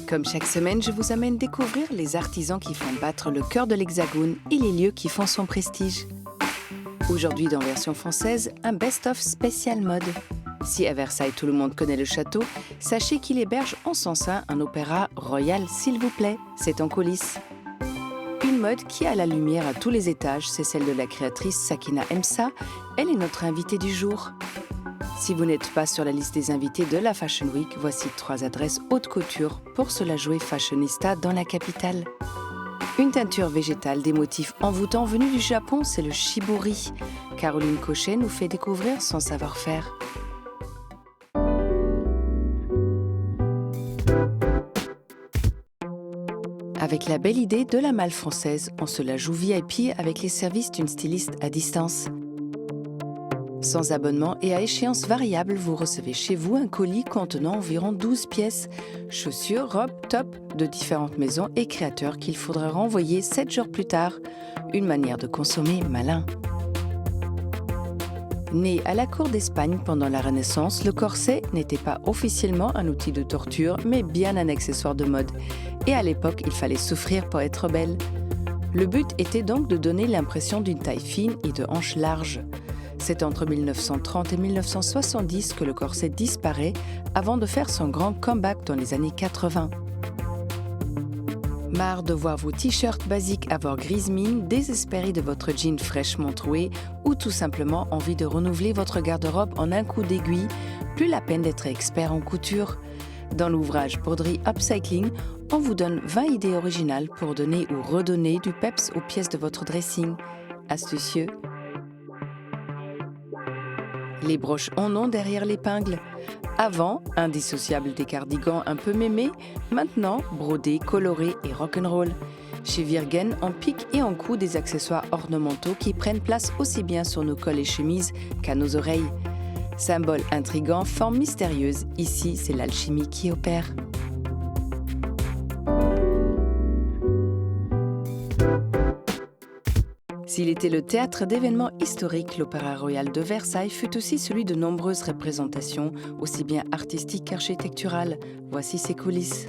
Comme chaque semaine, je vous amène découvrir les artisans qui font battre le cœur de l'Hexagone et les lieux qui font son prestige. Aujourd'hui, dans version française, un best-of spécial mode. Si à Versailles tout le monde connaît le château, sachez qu'il héberge en son sein un opéra royal, s'il vous plaît, c'est en coulisses. Une mode qui a la lumière à tous les étages, c'est celle de la créatrice Sakina Emsa. Elle est notre invitée du jour. Si vous n'êtes pas sur la liste des invités de la Fashion Week, voici 3 adresses haute couture pour se la jouer fashionista dans la capitale. Une teinture végétale des motifs envoûtants venus du Japon, c'est le shibori. Caroline Cochet nous fait découvrir son savoir-faire. Avec la belle idée de la malle française, on se la joue VIP avec les services d'une styliste à distance. Sans abonnement et à échéance variable, vous recevez chez vous un colis contenant environ 12 pièces, chaussures, robes, tops de différentes maisons et créateurs qu'il faudra renvoyer 7 jours plus tard. Une manière de consommer malin. Né à la cour d'Espagne pendant la Renaissance, le corset n'était pas officiellement un outil de torture, mais bien un accessoire de mode. Et à l'époque, il fallait souffrir pour être belle. Le but était donc de donner l'impression d'une taille fine et de hanches larges. C'est entre 1930 et 1970 que le corset disparaît avant de faire son grand comeback dans les années 80. Marre de voir vos t-shirts basiques avoir grise mine, désespéré de votre jean fraîchement troué ou tout simplement envie de renouveler votre garde-robe en un coup d'aiguille, plus la peine d'être expert en couture. Dans l'ouvrage Broderie Upcycling, on vous donne 20 idées originales pour donner ou redonner du peps aux pièces de votre dressing. Astucieux. Les broches en ont derrière l'épingle. Avant, indissociable des cardigans un peu mémés, maintenant brodés, colorés et rock'n'roll. Chez Virgen, on pique et on coud des accessoires ornementaux qui prennent place aussi bien sur nos cols et chemises qu'à nos oreilles. Symbole intrigant, forme mystérieuse, ici c'est l'alchimie qui opère. S'il était le théâtre d'événements historiques, l'Opéra Royal de Versailles fut aussi celui de nombreuses représentations, aussi bien artistiques qu'architecturales. Voici ses coulisses.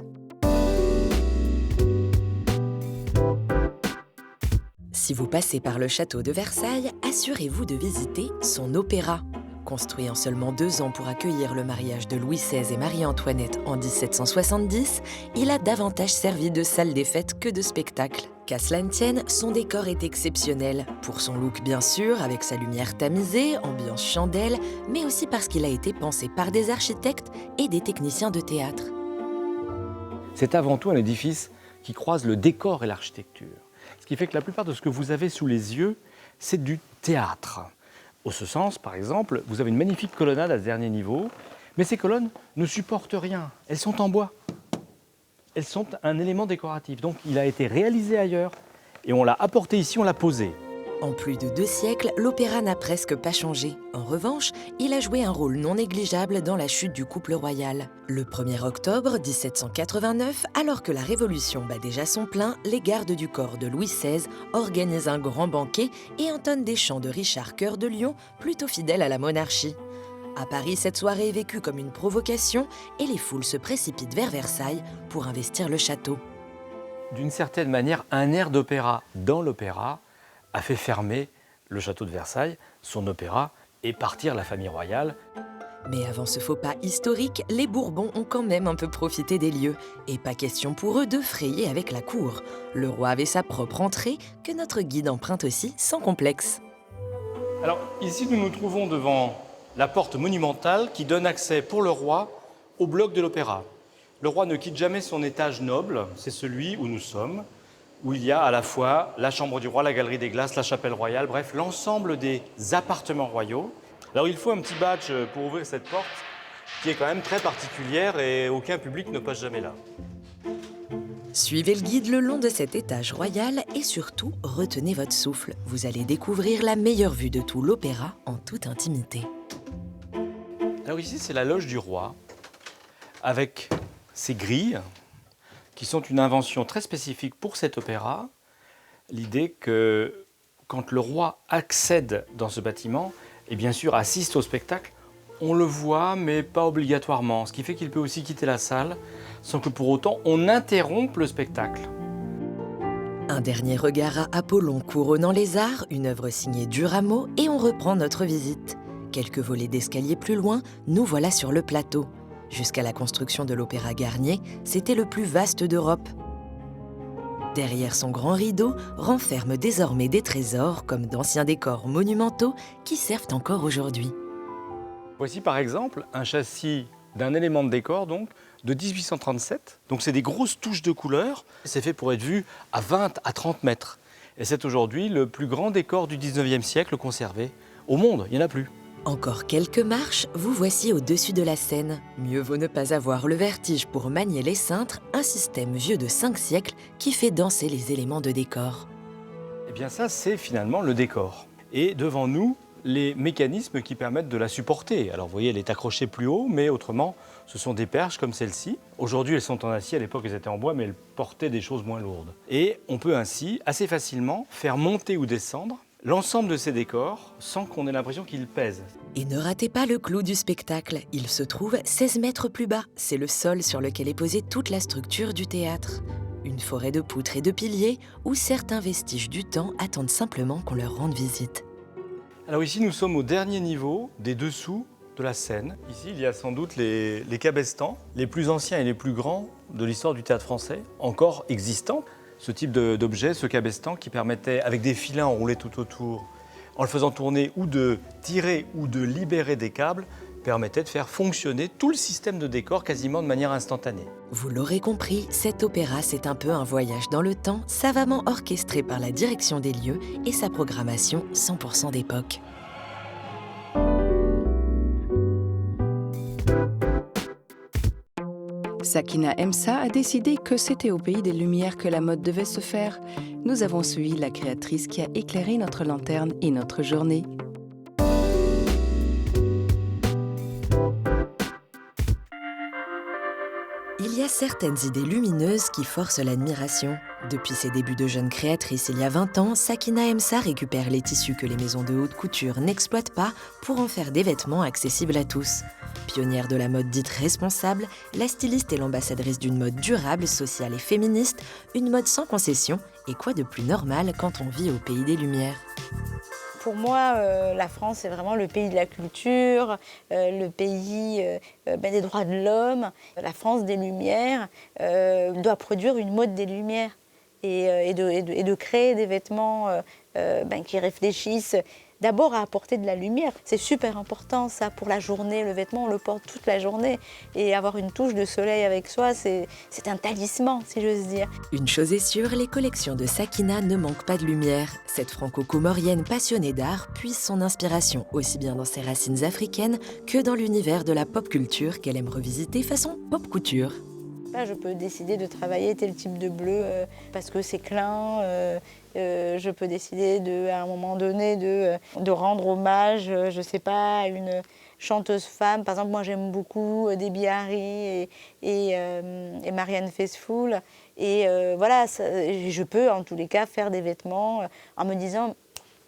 Si vous passez par le château de Versailles, assurez-vous de visiter son opéra. Construit en seulement 2 ans pour accueillir le mariage de Louis XVI et Marie-Antoinette en 1770, il a davantage servi de salle des fêtes que de spectacle. Qu'à cela ne tienne, son décor est exceptionnel. Pour son look bien sûr, avec sa lumière tamisée, ambiance chandelle, mais aussi parce qu'il a été pensé par des architectes et des techniciens de théâtre. C'est avant tout un édifice qui croise le décor et l'architecture. Ce qui fait que la plupart de ce que vous avez sous les yeux, c'est du théâtre. Au ce sens, par exemple, vous avez une magnifique colonnade à ce dernier niveau, mais ces colonnes ne supportent rien, elles sont en bois. Elles sont un élément décoratif, donc il a été réalisé ailleurs et on l'a apporté ici, on l'a posé. En plus de 2 siècles, l'opéra n'a presque pas changé. En revanche, il a joué un rôle non négligeable dans la chute du couple royal. Le 1er octobre 1789, alors que la Révolution bat déjà son plein, les gardes du corps de Louis XVI organisent un grand banquet et entonnent des chants de Richard Cœur de Lion, plutôt fidèle à la monarchie. À Paris, cette soirée est vécue comme une provocation et les foules se précipitent vers Versailles pour investir le château. D'une certaine manière, un air d'opéra dans l'opéra a fait fermer le château de Versailles, son opéra, et partir la famille royale. Mais avant ce faux pas historique, les Bourbons ont quand même un peu profité des lieux. Et pas question pour eux de frayer avec la cour. Le roi avait sa propre entrée, que notre guide emprunte aussi sans complexe. Alors ici, nous nous trouvons devant la porte monumentale qui donne accès pour le roi au bloc de l'opéra. Le roi ne quitte jamais son étage noble, c'est celui où nous sommes, où il y a à la fois la chambre du roi, la galerie des glaces, la chapelle royale, bref, l'ensemble des appartements royaux. Alors il faut un petit badge pour ouvrir cette porte, qui est quand même très particulière et aucun public ne passe jamais là. Suivez le guide le long de cet étage royal et surtout, retenez votre souffle. Vous allez découvrir la meilleure vue de tout l'opéra en toute intimité. Alors ici, c'est la loge du roi, avec ses grilles, qui sont une invention très spécifique pour cet opéra. L'idée que quand le roi accède dans ce bâtiment, et bien sûr assiste au spectacle, on le voit, mais pas obligatoirement. Ce qui fait qu'il peut aussi quitter la salle sans que pour autant on interrompe le spectacle. Un dernier regard à Apollon couronnant les arts, une œuvre signée Durameau, et on reprend notre visite. Quelques volets d'escalier plus loin, nous voilà sur le plateau. Jusqu'à la construction de l'Opéra Garnier, c'était le plus vaste d'Europe. Derrière son grand rideau, renferme désormais des trésors comme d'anciens décors monumentaux qui servent encore aujourd'hui. Voici par exemple un châssis d'un élément de décor donc, de 1837. Donc c'est des grosses touches de couleur. C'est fait pour être vu à 20 à 30 mètres. Et c'est aujourd'hui le plus grand décor du 19e siècle conservé au monde. Il n'y en a plus. Encore quelques marches, vous voici au-dessus de la scène. Mieux vaut ne pas avoir le vertige pour manier les cintres, un système vieux de 5 siècles qui fait danser les éléments de décor. Eh bien ça, c'est finalement le décor. Et devant nous, les mécanismes qui permettent de la supporter. Alors vous voyez, elle est accrochée plus haut, mais autrement, ce sont des perches comme celle-ci. Aujourd'hui, elles sont en acier, à l'époque, elles étaient en bois, mais elles portaient des choses moins lourdes. Et on peut ainsi, assez facilement, faire monter ou descendre l'ensemble de ces décors sans qu'on ait l'impression qu'ils pèsent. Et ne ratez pas le clou du spectacle, il se trouve 16 mètres plus bas. C'est le sol sur lequel est posée toute la structure du théâtre. Une forêt de poutres et de piliers où certains vestiges du temps attendent simplement qu'on leur rende visite. Alors ici, nous sommes au dernier niveau des dessous de la scène. Ici, il y a sans doute les cabestans, les plus anciens et les plus grands de l'histoire du théâtre français, encore existants. Ce type d'objet, ce cabestan, qui permettait, avec des filets enroulés tout autour, en le faisant tourner ou de tirer ou de libérer des câbles, permettait de faire fonctionner tout le système de décor quasiment de manière instantanée. Vous l'aurez compris, cet opéra, c'est un peu un voyage dans le temps, savamment orchestré par la direction des lieux et sa programmation 100% d'époque. Sakina Emsa a décidé que c'était au pays des Lumières que la mode devait se faire. Nous avons suivi la créatrice qui a éclairé notre lanterne et notre journée. Il y a certaines idées lumineuses qui forcent l'admiration. Depuis ses débuts de jeune créatrice il y a 20 ans, Sakina Emsa récupère les tissus que les maisons de haute couture n'exploitent pas pour en faire des vêtements accessibles à tous. Pionnière de la mode dite responsable, la styliste est l'ambassadrice d'une mode durable, sociale et féministe, une mode sans concession, et quoi de plus normal quand on vit au pays des Lumières ? Pour moi, la France, c'est vraiment le pays de la culture, le pays des droits de l'homme. La France des Lumières doit produire une mode des Lumières et de créer des vêtements qui réfléchissent d'abord à apporter de la lumière. C'est super important ça pour la journée. Le vêtement, on le porte toute la journée. Et avoir une touche de soleil avec soi, c'est un talisman, si j'ose dire. Une chose est sûre, les collections de Sakina ne manquent pas de lumière. Cette franco-comorienne passionnée d'art puise son inspiration aussi bien dans ses racines africaines que dans l'univers de la pop culture qu'elle aime revisiter façon pop couture. Là, je peux décider de travailler tel type de bleu parce que c'est clin. Je peux décider à un moment donné de rendre hommage, je ne sais pas, à une chanteuse femme. Par exemple, moi j'aime beaucoup Debbie Harry et Marianne Faithfull. Et voilà, je peux en tous les cas faire des vêtements en me disant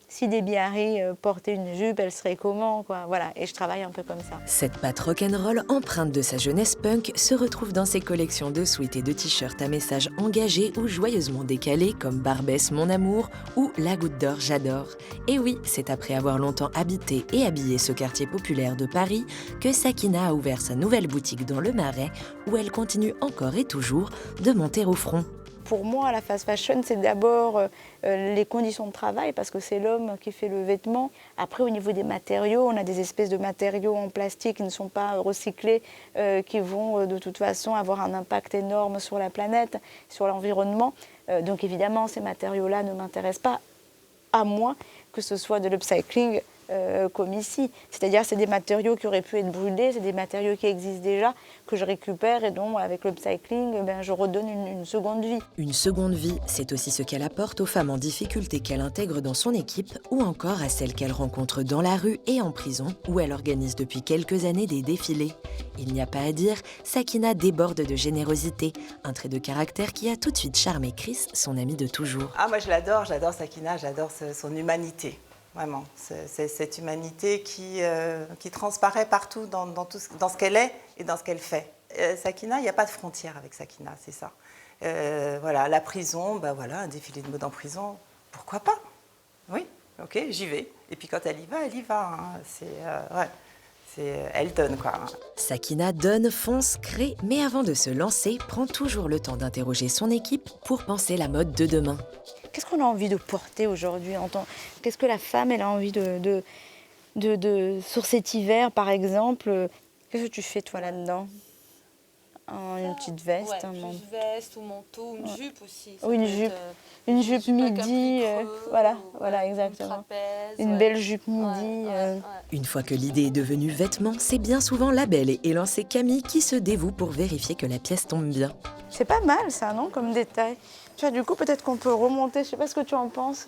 si Debbie Harry portait une jupe, elle serait comment, quoi. Voilà, et je travaille un peu comme ça. Cette patte rock'n'roll empreinte de sa jeunesse punk se retrouve dans ses collections de sweats et de t-shirts à messages engagés ou joyeusement décalés comme Barbès mon amour ou La Goutte d'Or j'adore. Et oui, c'est après avoir longtemps habité et habillé ce quartier populaire de Paris que Sakina a ouvert sa nouvelle boutique dans le Marais où elle continue encore et toujours de monter au front. Pour moi, la fast fashion, c'est d'abord les conditions de travail, parce que c'est l'homme qui fait le vêtement. Après, au niveau des matériaux, on a des espèces de matériaux en plastique qui ne sont pas recyclés, qui vont de toute façon avoir un impact énorme sur la planète, sur l'environnement. Donc évidemment, ces matériaux-là ne m'intéressent pas, à moins que ce soit de l'upcycling comme ici. C'est-à-dire c'est des matériaux qui auraient pu être brûlés, c'est des matériaux qui existent déjà, que je récupère et dont avec l'upcycling, je redonne une seconde vie. Une seconde vie, c'est aussi ce qu'elle apporte aux femmes en difficulté qu'elle intègre dans son équipe ou encore à celles qu'elle rencontre dans la rue et en prison où elle organise depuis quelques années des défilés. Il n'y a pas à dire, Sakina déborde de générosité, un trait de caractère qui a tout de suite charmé Chris, son ami de toujours. Ah, moi je l'adore Sakina, j'adore son humanité. Vraiment, c'est cette humanité qui transparaît partout dans ce qu'elle est et dans ce qu'elle fait. Sakina, il n'y a pas de frontière avec Sakina, c'est ça. Voilà, la prison, bah voilà, un défilé de mode en prison, pourquoi pas? Oui, ok, j'y vais. Et puis quand elle y va. Hein. Elle donne, quoi. Sakina donne, fonce, crée, mais avant de se lancer, prend toujours le temps d'interroger son équipe pour penser la mode de demain. Qu'est-ce qu'on a envie de porter aujourd'hui? Qu'est-ce que la femme elle a envie sur cet hiver, par exemple? Qu'est-ce que tu fais, toi, là-dedans? Une petite veste, une veste ou manteau, une jupe aussi. Ou une jupe. Une jupe midi, voilà, exactement. Une belle jupe midi. Une fois que l'idée est devenue vêtement, c'est bien souvent la belle et élancée Camille qui se dévoue pour vérifier que la pièce tombe bien. C'est pas mal ça, non, comme détail. Tu vois, du coup, peut-être qu'on peut remonter, je sais pas ce que tu en penses.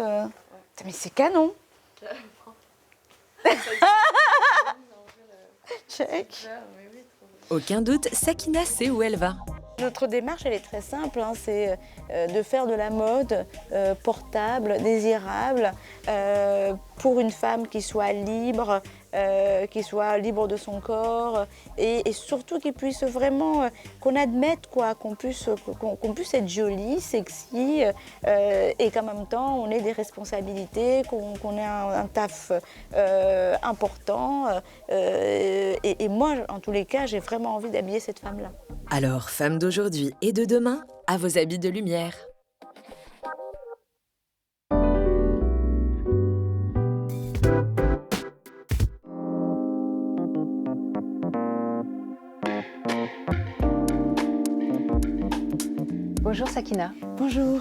Mais c'est canon. Check. Aucun doute, Sakina sait où elle va. Notre démarche, elle est très simple, hein, c'est de faire de la mode portable, désirable, pour une femme qui soit libre de son corps et surtout qui puisse vraiment, qu'on admette quoi, qu'on puisse être jolie, sexy et qu'en même temps on ait des responsabilités, qu'on ait un taf important. Et moi, en tous les cas, j'ai vraiment envie d'habiller cette femme-là. Alors, femmes d'aujourd'hui et de demain, à vos habits de lumière. Bonjour Sakina. Bonjour.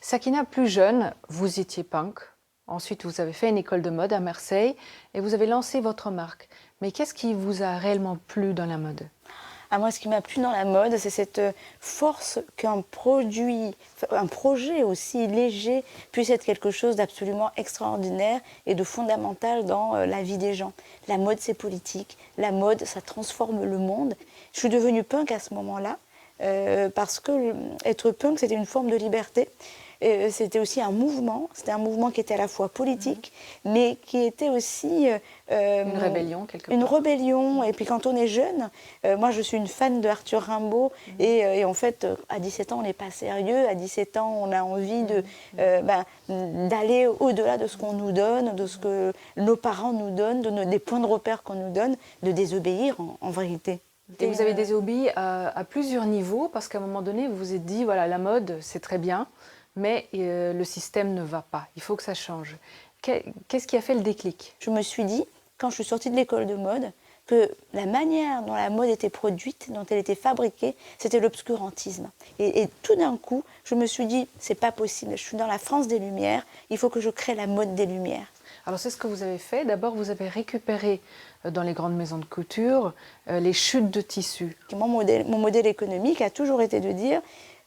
Sakina, plus jeune, vous étiez punk. Ensuite, vous avez fait une école de mode à Marseille et vous avez lancé votre marque. Mais qu'est-ce qui vous a réellement plu dans la mode ? Moi, ce qui m'a plu dans la mode, c'est cette force qu'un produit, un projet aussi léger puisse être quelque chose d'absolument extraordinaire et de fondamental dans la vie des gens. La mode, c'est politique. La mode, ça transforme le monde. Je suis devenue punk à ce moment-là parce que être punk, c'était une forme de liberté. C'était aussi un mouvement qui était à la fois politique, mais qui était aussi... une rébellion, quelque part. Une rébellion, et puis quand on est jeune, moi je suis une fan de Arthur Rimbaud, et en fait, à 17 ans, on n'est pas sérieux, à 17 ans, on a envie d'aller au-delà de ce qu'on nous donne, de ce que nos parents nous donnent, des points de repère qu'on nous donne, de désobéir en vérité. Et vous avez désobéi à plusieurs niveaux, parce qu'à un moment donné, vous vous êtes dit, voilà, la mode, c'est très bien, mais le système ne va pas, il faut que ça change. Qu'est-ce qui a fait le déclic ? Je me suis dit, quand je suis sortie de l'école de mode, que la manière dont la mode était produite, dont elle était fabriquée, c'était l'obscurantisme. Et tout d'un coup, je me suis dit, c'est pas possible, je suis dans la France des Lumières, il faut que je crée la mode des Lumières. Alors c'est ce que vous avez fait. D'abord, vous avez récupéré dans les grandes maisons de couture les chutes de tissus. Mon modèle économique a toujours été de dire,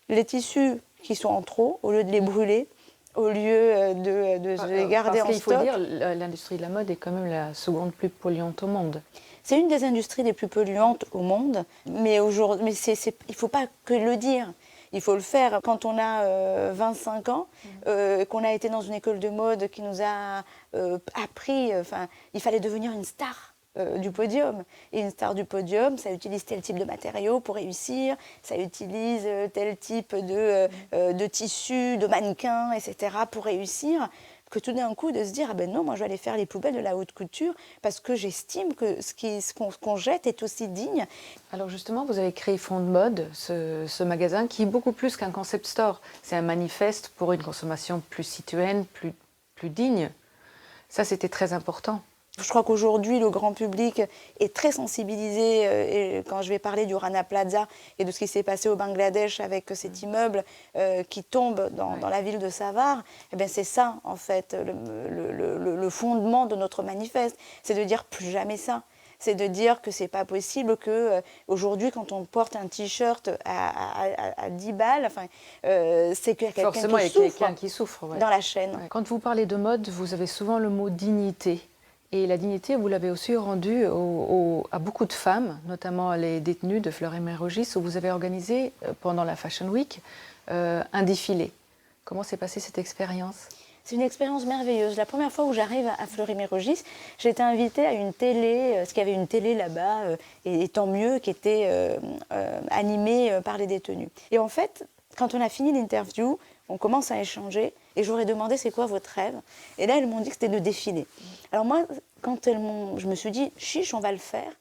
les tissus qui sont en trop, au lieu de les brûler, au lieu de les garder en stock. Parce qu'il faut dire, l'industrie de la mode est quand même la seconde plus polluante au monde. C'est une des industries les plus polluantes au monde, mais aujourd'hui, il ne faut pas que le dire. Il faut le faire quand on a 25 ans, qu'on a été dans une école de mode qui nous a appris, il fallait devenir une star du podium. Et une star du podium, ça utilise tel type de matériaux pour réussir, ça utilise tel type de tissu, de mannequin, etc. pour réussir. Que tout d'un coup, de se dire, ah ben non, moi je vais aller faire les poubelles de la haute couture parce que j'estime que ce qu'on jette est aussi digne. Alors justement, vous avez créé Fond de Mode, ce magasin qui est beaucoup plus qu'un concept store. C'est un manifeste pour une consommation plus citoyenne, plus digne. Ça, c'était très important. Je crois qu'aujourd'hui, le grand public est très sensibilisé. Et quand je vais parler du Rana Plaza et de ce qui s'est passé au Bangladesh avec cet immeuble qui tombe dans la ville de Savar, eh bien c'est ça, en fait, le fondement de notre manifeste. C'est de dire plus jamais ça. C'est de dire que c'est pas possible qu'aujourd'hui, quand on porte un t-shirt à 10 balles, c'est qu'il y a quelqu'un qui souffre dans la chaîne. Ouais. Quand vous parlez de mode, vous avez souvent le mot dignité. Et la dignité, vous l'avez aussi rendue à beaucoup de femmes, notamment les détenues de Fleury-Mérogis, où vous avez organisé, pendant la Fashion Week, un défilé. Comment s'est passée cette expérience ? C'est une expérience merveilleuse. La première fois où j'arrive à Fleury-Mérogis, j'ai été invitée à une télé, parce qu'il y avait une télé là-bas, et tant mieux, qui était animée par les détenus. Et en fait, quand on a fini l'interview, on commence à échanger, et j'aurais demandé c'est quoi votre rêve. Et là, elles m'ont dit que c'était de défiler. Alors moi, quand je me suis dit, chiche, on va le faire.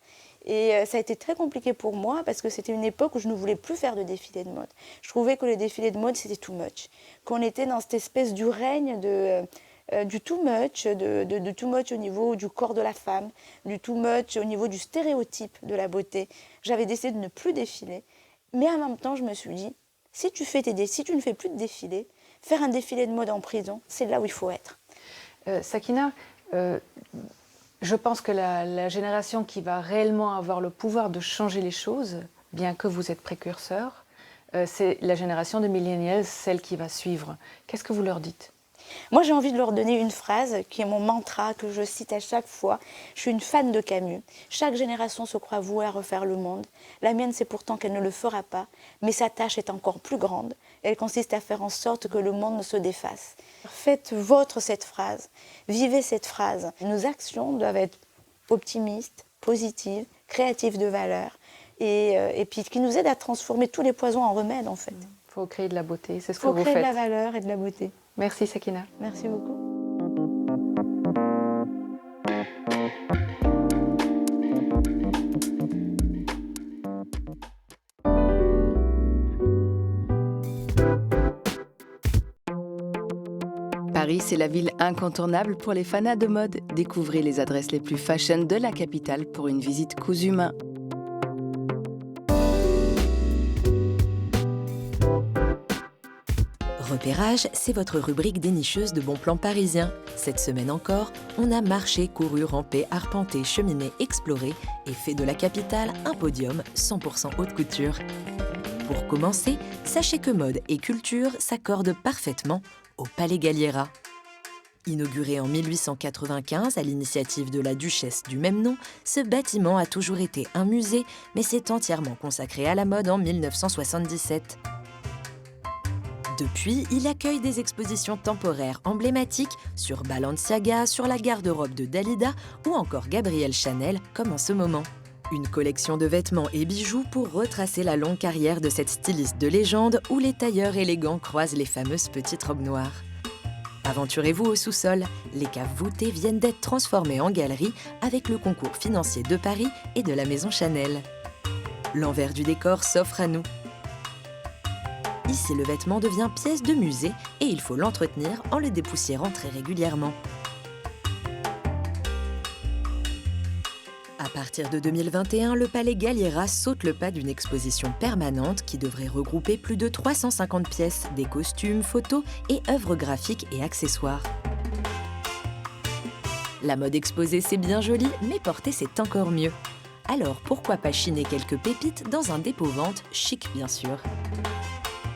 Et ça a été très compliqué pour moi parce que c'était une époque où je ne voulais plus faire de défilés de mode. Je trouvais que les défilés de mode, c'était too much. Qu'on était dans cette espèce du règne du too much, de too much au niveau du corps de la femme, du too much au niveau du stéréotype de la beauté. J'avais décidé de ne plus défiler. Mais en même temps, je me suis dit, si tu ne fais plus de défilés, faire un défilé de mode en prison, c'est là où il faut être. Sakina, je pense que la génération qui va réellement avoir le pouvoir de changer les choses, bien que vous êtes précurseur, c'est la génération de millennials, celle qui va suivre. Qu'est-ce que vous leur dites ? Moi, j'ai envie de leur donner une phrase qui est mon mantra, que je cite à chaque fois. Je suis une fan de Camus. Chaque génération se croit vouée à refaire le monde. La mienne, c'est pourtant qu'elle ne le fera pas. Mais sa tâche est encore plus grande. Elle consiste à faire en sorte que le monde ne se défasse. Faites vôtre cette phrase. Vivez cette phrase. Nos actions doivent être optimistes, positives, créatives de valeur. Et puis qui nous aident à transformer tous les poisons en remèdes, en fait. Il faut créer de la beauté, c'est ce que faut vous faites. Il faut créer de la valeur et de la beauté. Merci Sakina. Merci beaucoup. Paris, c'est la ville incontournable pour les fanas de mode. Découvrez les adresses les plus fashion de la capitale pour une visite cousu main. Repérage, c'est votre rubrique dénicheuse de bons plans parisiens. Cette semaine encore, on a marché, couru, rampé, arpenté, cheminé, exploré et fait de la capitale un podium 100% haute couture. Pour commencer, sachez que mode et culture s'accordent parfaitement au Palais Galliera. Inauguré en 1895 à l'initiative de la duchesse du même nom, ce bâtiment a toujours été un musée, mais s'est entièrement consacré à la mode en 1977. Depuis, il accueille des expositions temporaires emblématiques sur Balenciaga, sur la garde-robe de Dalida ou encore Gabrielle Chanel, comme en ce moment. Une collection de vêtements et bijoux pour retracer la longue carrière de cette styliste de légende où les tailleurs élégants croisent les fameuses petites robes noires. Aventurez-vous au sous-sol, les caves voûtées viennent d'être transformées en galeries avec le concours financier de Paris et de la maison Chanel. L'envers du décor s'offre à nous. Ici, le vêtement devient pièce de musée et il faut l'entretenir en le dépoussiérant très régulièrement. À partir de 2021, le Palais Galliera saute le pas d'une exposition permanente qui devrait regrouper plus de 350 pièces, des costumes, photos et œuvres graphiques et accessoires. La mode exposée, c'est bien joli, mais porter, c'est encore mieux. Alors pourquoi pas chiner quelques pépites dans un dépôt-vente chic, bien sûr.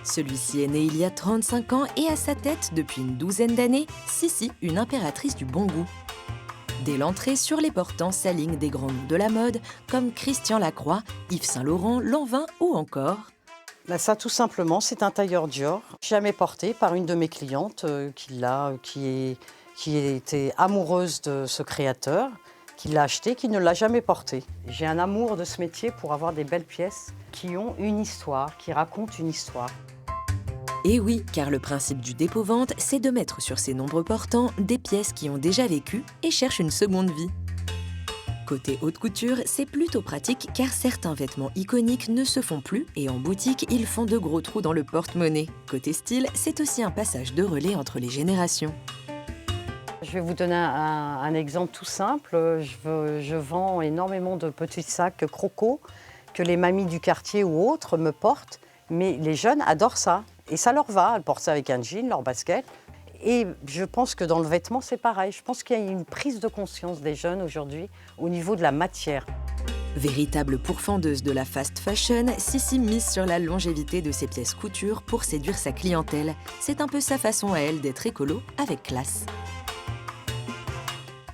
Celui-ci est né il y a 35 ans et à sa tête, depuis une douzaine d'années, Sissi, une impératrice du bon goût. Dès l'entrée, sur les portants s'alignent des grands noms de la mode, comme Christian Lacroix, Yves Saint Laurent, Lanvin ou encore... Ça, tout simplement, c'est un tailleur Dior, jamais porté par une de mes clientes qui était amoureuse de ce créateur, qui l'a acheté, qui ne l'a jamais porté. J'ai un amour de ce métier pour avoir des belles pièces qui ont une histoire, qui racontent une histoire. Et oui, car le principe du dépôt-vente, c'est de mettre sur ces nombreux portants des pièces qui ont déjà vécu et cherchent une seconde vie. Côté haute couture, c'est plutôt pratique car certains vêtements iconiques ne se font plus et en boutique, ils font de gros trous dans le porte-monnaie. Côté style, c'est aussi un passage de relais entre les générations. Je vais vous donner un exemple tout simple. Je vends énormément de petits sacs Croco que les mamies du quartier ou autres me portent, mais les jeunes adorent ça. Et ça leur va, elles portent ça avec un jean, leur basket. Et je pense que dans le vêtement, c'est pareil. Je pense qu'il y a une prise de conscience des jeunes aujourd'hui au niveau de la matière. Véritable pourfendeuse de la fast fashion, Sissi mise sur la longévité de ses pièces couture pour séduire sa clientèle. C'est un peu sa façon à elle d'être écolo avec classe.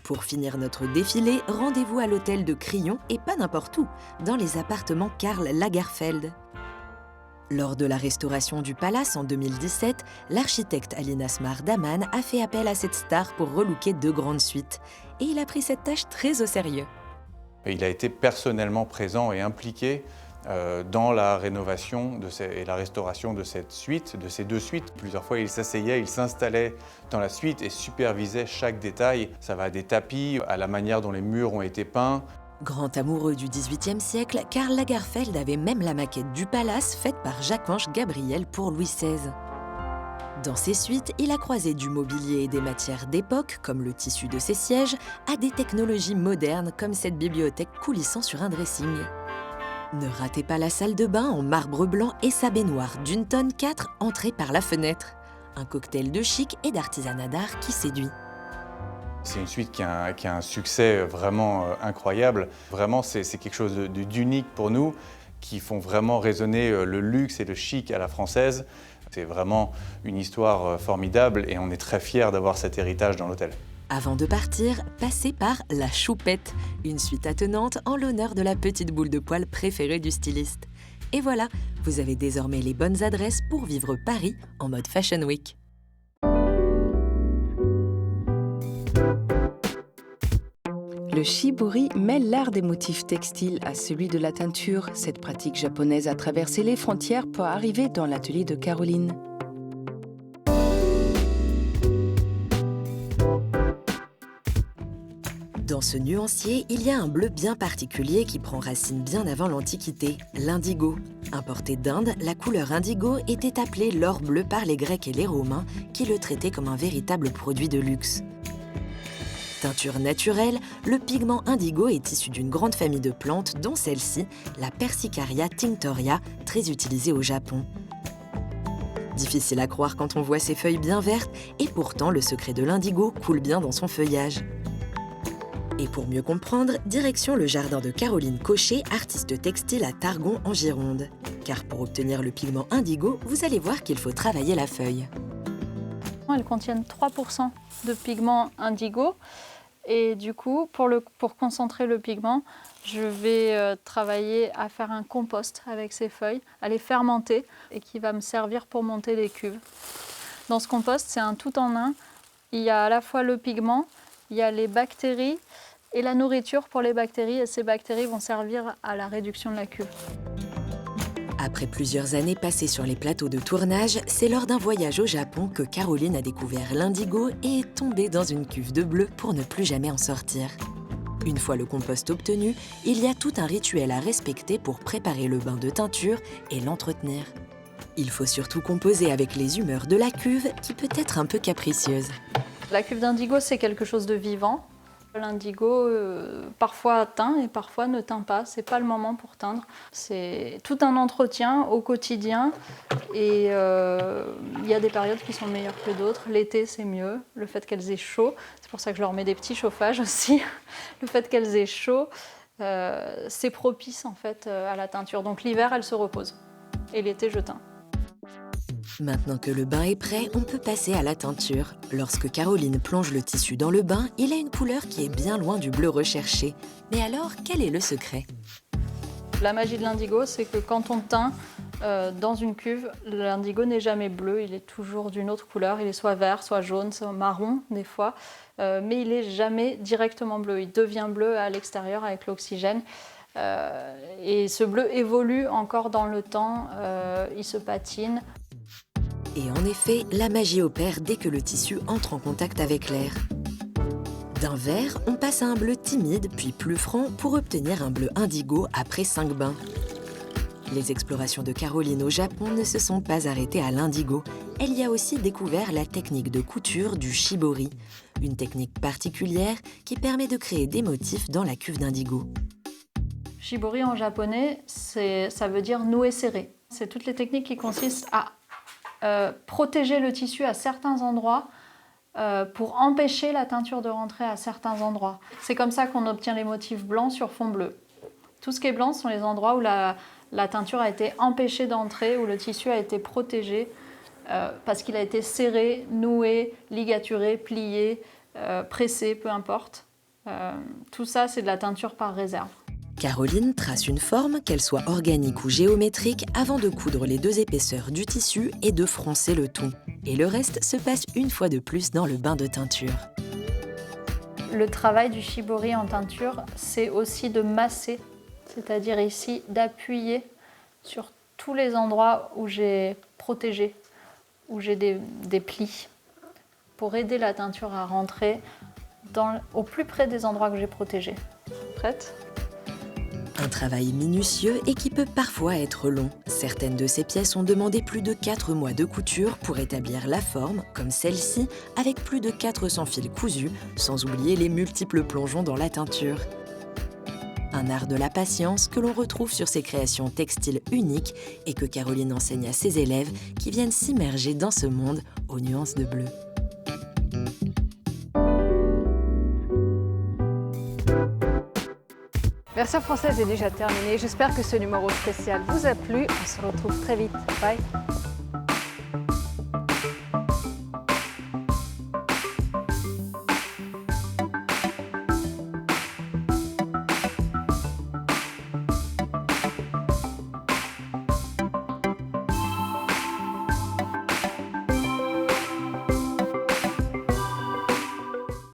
Pour finir notre défilé, rendez-vous à l'hôtel de Crillon et pas n'importe où, dans les appartements Karl Lagerfeld. Lors de la restauration du palace en 2017, l'architecte Ali Asmar Daman a fait appel à cette star pour relooker 2 grandes suites. Et il a pris cette tâche très au sérieux. Il a été personnellement présent et impliqué dans la rénovation et la restauration de cette suite, de ces 2 suites. Plusieurs fois, il s'asseyait, il s'installait dans la suite et supervisait chaque détail. Ça va des tapis à la manière dont les murs ont été peints. Grand amoureux du XVIIIe siècle, Karl Lagerfeld avait même la maquette du palace faite par Jacques-Ange Gabriel pour Louis XVI. Dans ses suites, il a croisé du mobilier et des matières d'époque, comme le tissu de ses sièges, à des technologies modernes comme cette bibliothèque coulissant sur un dressing. Ne ratez pas la salle de bain en marbre blanc et sa baignoire d'une tonne 4 entrée par la fenêtre. Un cocktail de chic et d'artisanat d'art qui séduit. C'est une suite qui a un succès vraiment incroyable. Vraiment, c'est quelque chose d'unique pour nous, qui font vraiment résonner le luxe et le chic à la française. C'est vraiment une histoire formidable et on est très fiers d'avoir cet héritage dans l'hôtel. Avant de partir, passez par La Choupette, une suite attenante en l'honneur de la petite boule de poil préférée du styliste. Et voilà, vous avez désormais les bonnes adresses pour vivre Paris en mode Fashion Week. Le shibori mêle l'art des motifs textiles à celui de la teinture. Cette pratique japonaise a traversé les frontières pour arriver dans l'atelier de Caroline. Dans ce nuancier, il y a un bleu bien particulier qui prend racine bien avant l'Antiquité, l'indigo. Importé d'Inde, la couleur indigo était appelée l'or bleu par les Grecs et les Romains, qui le traitaient comme un véritable produit de luxe. Teinture naturelle, le pigment indigo est issu d'une grande famille de plantes, dont celle-ci, la Persicaria tinctoria, très utilisée au Japon. Difficile à croire quand on voit ses feuilles bien vertes, et pourtant le secret de l'indigo coule bien dans son feuillage. Et pour mieux comprendre, direction le jardin de Caroline Cochet, artiste textile à Targon en Gironde. Car pour obtenir le pigment indigo, vous allez voir qu'il faut travailler la feuille. Elles contiennent 3% de pigment indigo. Et du coup, pour concentrer le pigment, je vais travailler à faire un compost avec ces feuilles, à les fermenter et qui va me servir pour monter les cuves. Dans ce compost, c'est un tout en un. Il y a à la fois le pigment, il y a les bactéries et la nourriture pour les bactéries. Et ces bactéries vont servir à la réduction de la cuve. Après plusieurs années passées sur les plateaux de tournage, c'est lors d'un voyage au Japon que Caroline a découvert l'indigo et est tombée dans une cuve de bleu pour ne plus jamais en sortir. Une fois le compost obtenu, il y a tout un rituel à respecter pour préparer le bain de teinture et l'entretenir. Il faut surtout composer avec les humeurs de la cuve qui peut être un peu capricieuse. La cuve d'indigo, c'est quelque chose de vivant. L'indigo, parfois teint et parfois ne teint pas. C'est pas le moment pour teindre. C'est tout un entretien au quotidien. Et il y a des périodes qui sont meilleures que d'autres. L'été, c'est mieux. Le fait qu'elles aient chaud, c'est pour ça que je leur mets des petits chauffages aussi. Le fait qu'elles aient chaud, c'est propice en fait à la teinture. Donc l'hiver, elles se reposent. Et l'été, je teins. Maintenant que le bain est prêt, on peut passer à la teinture. Lorsque Caroline plonge le tissu dans le bain, il a une couleur qui est bien loin du bleu recherché. Mais alors, quel est le secret ? La magie de l'indigo, c'est que quand on teint dans une cuve, l'indigo n'est jamais bleu, il est toujours d'une autre couleur. Il est soit vert, soit jaune, soit marron des fois, mais il n'est jamais directement bleu. Il devient bleu à l'extérieur avec l'oxygène. Et ce bleu évolue encore dans le temps, il se patine. Et en effet, la magie opère dès que le tissu entre en contact avec l'air. D'un vert, on passe à un bleu timide, puis plus franc, pour obtenir un bleu indigo après 5 bains. Les explorations de Caroline au Japon ne se sont pas arrêtées à l'indigo. Elle y a aussi découvert la technique de couture du shibori, une technique particulière qui permet de créer des motifs dans la cuve d'indigo. Shibori en japonais, ça veut dire nouer serré. C'est toutes les techniques qui consistent à protéger le tissu à certains endroits pour empêcher la teinture de rentrer à certains endroits. C'est comme ça qu'on obtient les motifs blancs sur fond bleu. Tout ce qui est blanc sont les endroits où la teinture a été empêchée d'entrer, où le tissu a été protégé parce qu'il a été serré, noué, ligaturé, plié, pressé, peu importe. Tout ça, c'est de la teinture par réserve. Caroline trace une forme, qu'elle soit organique ou géométrique, avant de coudre les 2 épaisseurs du tissu et de froncer le tout. Et le reste se passe une fois de plus dans le bain de teinture. Le travail du shibori en teinture, c'est aussi de masser, c'est-à-dire ici d'appuyer sur tous les endroits où j'ai protégé, où j'ai des plis, pour aider la teinture à rentrer au plus près des endroits que j'ai protégés. Prête ? Un travail minutieux et qui peut parfois être long. Certaines de ces pièces ont demandé plus de 4 mois de couture pour établir la forme, comme celle-ci, avec plus de 400 fils cousus, sans oublier les multiples plongeons dans la teinture. Un art de la patience que l'on retrouve sur ces créations textiles uniques et que Caroline enseigne à ses élèves qui viennent s'immerger dans ce monde aux nuances de bleu. Version française est déjà terminée. J'espère que ce numéro spécial vous a plu. On se retrouve très vite. Bye.